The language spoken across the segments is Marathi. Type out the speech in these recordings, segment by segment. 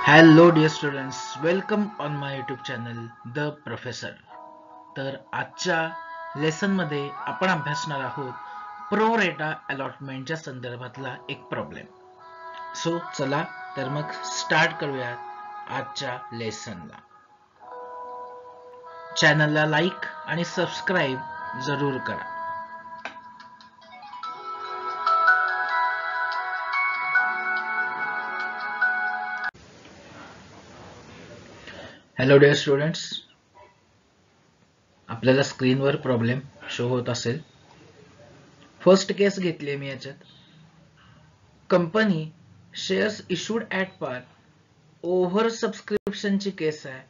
Hello dear students, welcome on my YouTube channel the professor. तर आजच्या लेसनमध्ये आपण अभ्यासणार आहोत प्रो रेटा अलॉटमेंटच्या संदर्भातला एक प्रॉब्लेम. सो चला तर मग स्टार्ट करूयात आजच्या लेसनला. चॅनलला लाईक आणि सबस्क्राईब जरूर करा. हॅलो डिअर स्टुडंट्स, आपल्याला स्क्रीनवर प्रॉब्लेम शो होत असेल. फर्स्ट केस घेतली मी याच्यात. Company shares issued at par over सबस्क्रिप्शनची केस आहे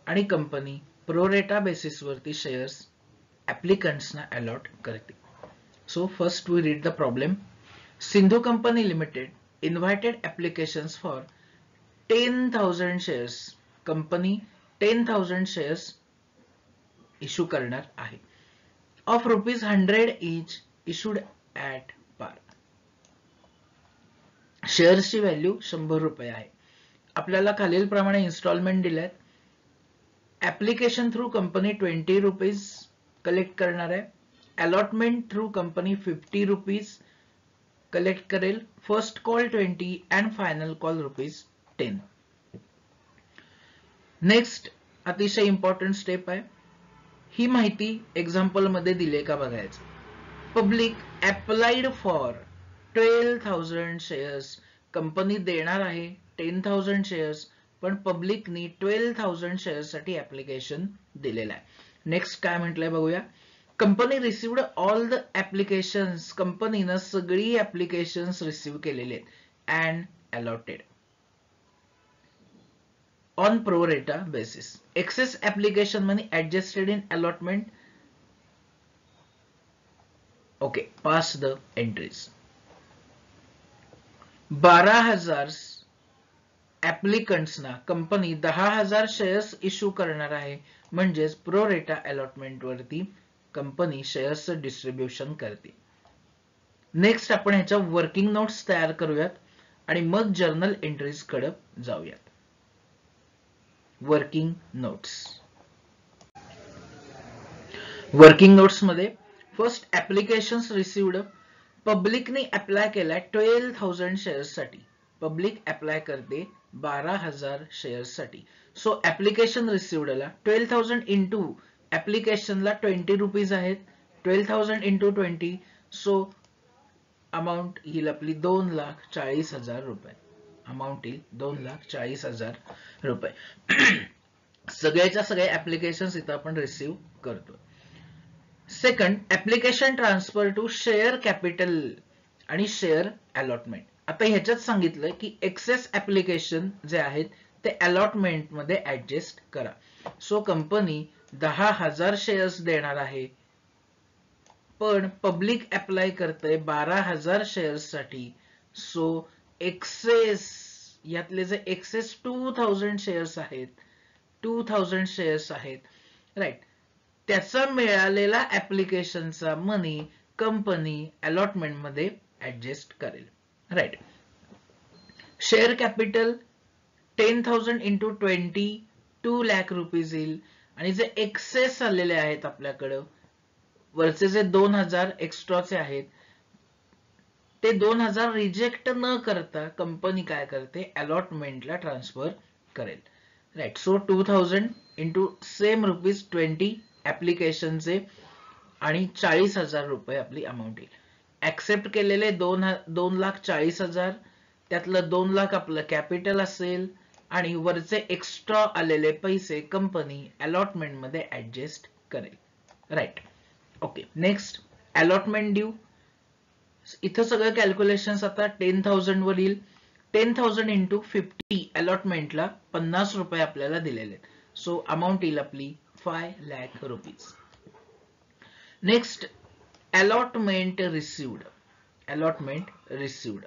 आणि कंपनी प्रोरेटा बेसिसवरती शेअर्स ऍप्लिकंट्सना अलॉट करते. So first we read the problem. Sindhu company limited invited applications for 10,000 shares. Company 10,000 shares issue करणार आहे ऑफ ₹100 इच इशूड ॲट पार. शेअर्सची व्हॅल्यू ₹100 आहे. आपल्याला खालील प्रमाणे इन्स्टॉलमेंट दिल्यात. ऍप्लिकेशन थ्रू कंपनी ₹20 कलेक्ट करणार आहे. अलॉटमेंट थ्रू कंपनी ₹50 कलेक्ट करेल. First call 20 and final call ₹10. Next अतिशय इम्पॉर्टंट स्टेप आहे. ही माहिती एक्झाम्पल मध्ये दिली का बघायचं. Public applied for 12,000 shares. Company देणार आहे 10,000 शेअर्स, पण पब्लिकनी 12,000 शेअर्स साठी ऍप्लिकेशन दिलेलं आहे. नेक्स्ट काय म्हटलंय बघूया. Company received all the applications. कंपनीनं सगळी ऍप्लिकेशन्स रिसिव्ह केलेले आहेत and allotted on pro rata basis. Excess application money adjusted in allotment. Okay, pass the entries. 12,000 ऍप्लिकंट्सना कंपनी 10,000 शेअर्स इश्यू करणार आहे, म्हणजेच प्रो रेटा अलॉटमेंट वरती कंपनी शेअर्सचं डिस्ट्रीब्युशन करते. नेक्स्ट आपण ह्याच्या वर्किंग नोट्स तयार करूयात आणि मग जर्नल एंट्रीज कडे जाऊयात. Working notes. वर्किंग नोट्स मध्ये फर्स्ट ऍप्लिकेशन्स रिसिव्ड. पब्लिकने अप्लाय केलाय 12,000 शेअर्स साठी. पब्लिक अप्लाय करते 12,000 शेअर्स साठी. सो ऍप्लिकेशन रिसिव्डला 12,000 इंटू ऍप्लिकेशनला ₹20 आहेत. 12,000 इंटू 20, सो अमाऊंट येईल आपली ₹2,40,000. अमाऊंट येईल ₹2,40,000. सगळ्याच्या सगळ्या ऍप्लिकेशन्स इथं आपण रिसिव्ह करतो. Second, application transfer to share capital आणि शेअर अलॉटमेंट. आता ह्याच्यात सांगितलंय की एक्सेस ऍप्लिकेशन जे आहेत ते अलॉटमेंट मध्ये ऍडजस्ट करा. सो कंपनी 10,000 शेअर्स देणार आहे, पण पब्लिक अप्लाय करते 12,000 शेअर्स साठी. सो एक्सेस यातले जे एक्सेस 2,000 शेअर्स आहेत, 2,000 शेअर्स आहेत, राईट, त्याचा मिळालेला ऍप्लिकेशनचा मनी कंपनी अलॉटमेंट मध्ये ऍडजस्ट करेल. राईट. शेअर कॅपिटल 10,000 इंटू 20 ₹2,00,000 येईल. आणि जे एक्सेस आलेले आहेत आपल्याकडं, वरचे जे 2,000 एक्स्ट्राचे आहेत, ते 2,000 रिजेक्ट न करता कंपनी काय करते, अलॉटमेंटला ट्रान्सफर करेल. राईट. सो 2,000 इंटू सेम ₹20 ऍप्लिकेशनचे आणि ₹40,000 आपली अमाऊंट येईल. ऍक्सेप्ट केलेले 2,40,000, त्यातलं 2,00,000 आपलं कॅपिटल असेल आणि वरचे एक्स्ट्रा आलेले पैसे कंपनी अलॉटमेंट मध्ये ऍडजस्ट करेल. Right. Okay. Next, allotment due. इथं सगळं कॅल्क्युलेशन आता 10,000 वर येईल. 10,000 इंटू 50 अलॉटमेंटला ₹50 आपल्याला दिलेले. सो अमाऊंट येईल आपली ₹5,00,000. Next, allotment received. Allotment received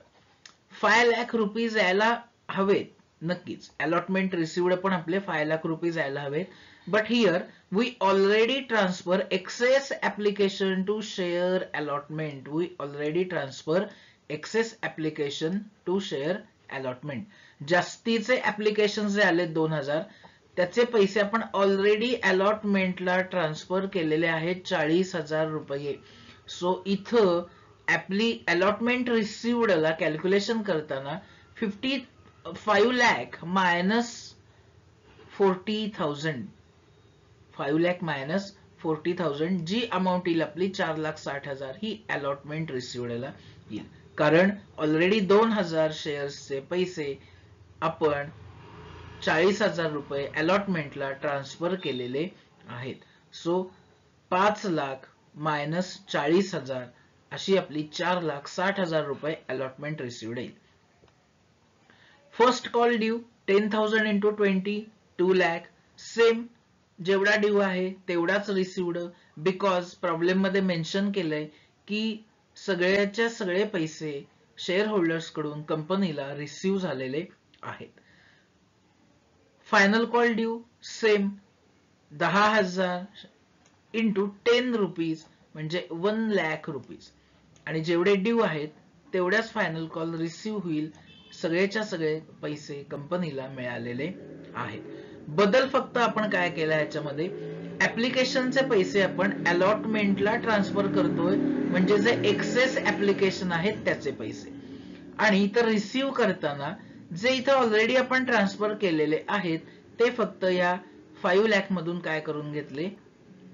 ₹5,00,000 यायला हवेत नक्कीच. अलॉटमेंट रिसिव्ड पण आपले ₹5,00,000 यायला हवेत. But here we already transfer excess application to share allotment. We already transfer excess application to share allotment. जास्तीचे ऍप्लिकेशन जे आले 2000 त्याचे पैसे आपण ऑलरेडी अलॉटमेंटला ट्रान्सफर केलेले आहेत 40,000 रुपये. सो इथं अलॉटमेंट रिसिव्हडला कॅल्क्युलेशन करताना 5 लाख मायनस 40,000 5 लाख मायनस 40,000 जी अमाऊंट येईल आपली 4,60,000 ही अलॉटमेंट रिसिव्हडला येईल. कारण ऑलरेडी 2000 शेअर्सचे पैसे आपण 40,000 रुपये अलॉटमेंटला ट्रान्सफर केलेले आहेत. सो 5 लाख मायनस 40,000 अशी आपली 4,60,000 रुपये अलॉटमेंट रिसिव्हड येईल. First call due 10,000 into 20 2 lakh. Same जेवढा ड्यू आहे तेवढाच रिसिव्हड, बिकॉज प्रॉब्लेम मध्ये मेन्शन केलंय की सगळ्याच्या सगळे पैसे शेअर होल्डर्स कडून कंपनीला रिसिव्ह झालेले आहेत. Final call due same 10,000 into 10 rupees म्हणजे 1 लाख रुपीज. आणि जेवढे ड्यू आहेत तेवढ्याच फायनल कॉल रिसिव्ह होईल. सगळेच्या सगळे पैसे कंपनीला मिळालेले आहेत. बदल फक्त आपण काय केला याच्यामध्ये, ऍप्लिकेशनचे पैसे आपण अलॉटमेंटला ट्रान्सफर करतोय म्हणजे जे एक्सेस ऍप्लिकेशन आहेत त्याचे पैसे. आणि इथं रिसिव्ह करताना जे इथं ऑलरेडी आपण ट्रान्सफर केलेले आहेत ते फक्त या 5 लाख मधून काय करून घेतले,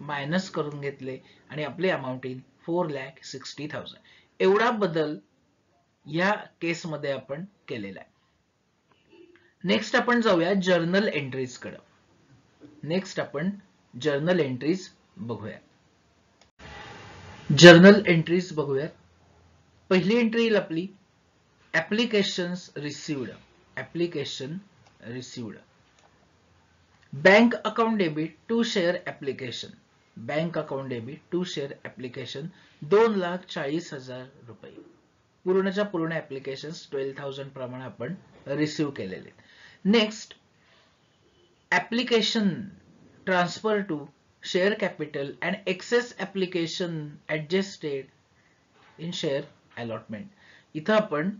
मायनस करून घेतले आणि आपले अमाऊंट येईल 4,60,000. एवढा बदल या केसमध्ये आपण केलेला आहे. नेक्स्ट आपण जाऊया जर्नल एंट्रीज कडे. नेक्स्ट आपण जर्नल एंट्रीज बघूया. जर्नल एंट्रीज बघूया. पहिली एंट्री येईल आपली applications received. Application received. Bank account debit to share application. Bank account debit to share application 2,40,000 रुपये. पूर्णच्या पूर्ण ऍप्लिकेशन 12,000 प्रमाणे आपण रिसिव्ह केलेले. Next application transfer to share capital and excess application adjusted in share allotment. इथं आपण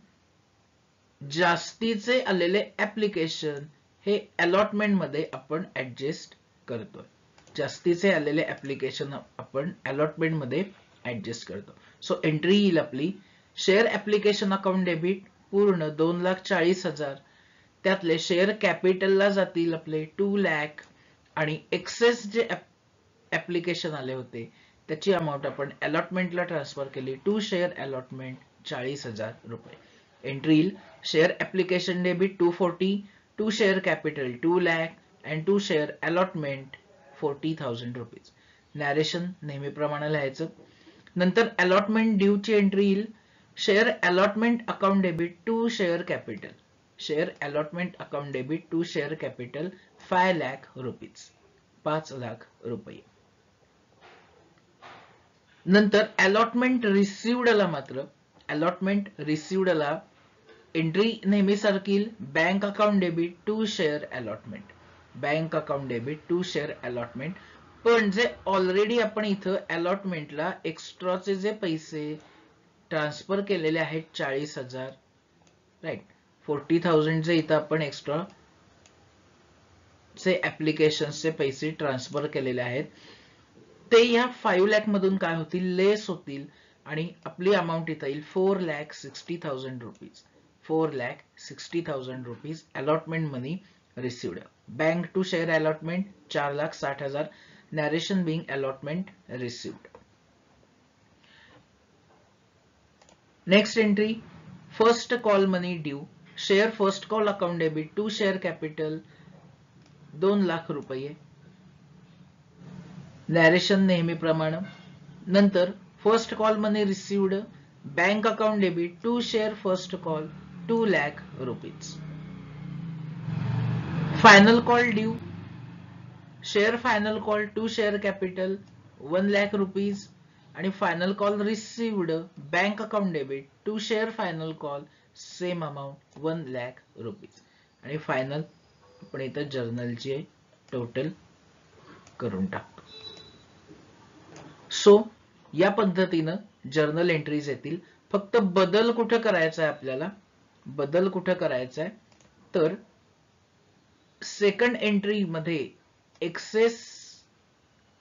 जास्तीचे आलेले ऍप्लिकेशन हे अलॉटमेंट मध्ये आपण ऍडजस्ट करतोय. जास्तीचे आलेले ऍप्लिकेशन आपण अलॉटमेंट मध्ये ऍडजस्ट करतो. सो एंट्री येईल आपली शेअर ऍप्लिकेशन अकाउंट डेबिट पूर्ण 2,40,000. त्यातले शेअर कॅपिटलला जातील आपले 2 लाख आणि एक्सेस जे ऍप्लिकेशन आले होते त्याची अमाऊंट आपण अलॉटमेंटला ट्रान्सफर केली टू शेअर अलॉटमेंट 40,000 रुपये. एंट्री येईल share application debit 240, to share capital 2 lakh and to share allotment 40,000 rupees. Narration नेहमीप्रमाणे लिहायचं. नंतर अलॉटमेंट ड्यू ची एंट्री येईल share allotment account debit to share capital. Share allotment account debit to share capital 5 lakh rupees. 5 lakh रुपये. नंतर अलॉटमेंट रिसिव्हडला मात्र अलॉटमेंट रिसिव्हडला एंट्री नेहमी सारखी bank account debit to share allotment. Bank account debit to share allotment. पण जे ऑलरेडी आपण इथं अलॉटमेंटला एक्स्ट्राचे जे पैसे ट्रान्सफर केलेले आहेत 40,000 राईट, 40,000 जे इथं आपण एक्स्ट्रा चे ऍप्लिकेशनचे पैसे ट्रान्सफर केलेले आहेत ते या 5 लाख मधून काय होतील, लेस होतील आणि आपली अमाऊंट इथं येईल 4,60,000 rupees. 4,60,000 rupees allotment money received. Bank to share allotment 4,60,000. Narration being allotment received. Next entry first call money due share first call account debit to share capital 2 lakh रुपये. नॅरेशन नेहमीप्रमाणे. नंतर first call money received bank account debit to share first call 2 lakh rupees. Final call due share final call to share capital 1 lakh rupees आणि final call received bank account debit to share final call same amount 1 lakh rupees. आणि फायनल आपण इथं जर्नलचे टोटल करून टाकतो. सो या पद्धतीनं जर्नल एंट्रीज येतील. फक्त बदल कुठे करायचा आहे आपल्याला, बदल कुठे करायचा आहे तर सेकंड एंट्री मध्ये एक्सेस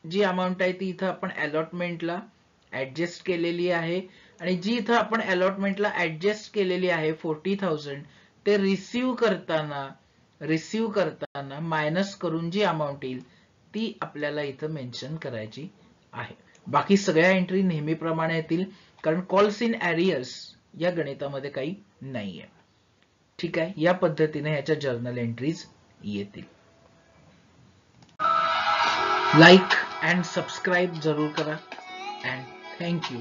जी अमाऊंट आहे ती इथं आपण अलॉटमेंटला ऍडजस्ट केलेली आहे आणि जी इथं आपण अलॉटमेंटला ऍडजस्ट केलेली आहे 40,000 ते रिसीव्ह करताना मायनस करून जी अमाऊंट येईल ती आपल्याला इथं मेन्शन करायची आहे. बाकी सगळ्या एंट्री नेहमीप्रमाणे येतील कारण कॉल्स इन एरियर्स या गणितामध्ये काही नाहीये. ठीक आहे, या पद्धतीने ह्याच्या जर्नल एंट्रीज येतील. लाईक अँड सबस्क्राईब जरूर करा अँड थँक यू.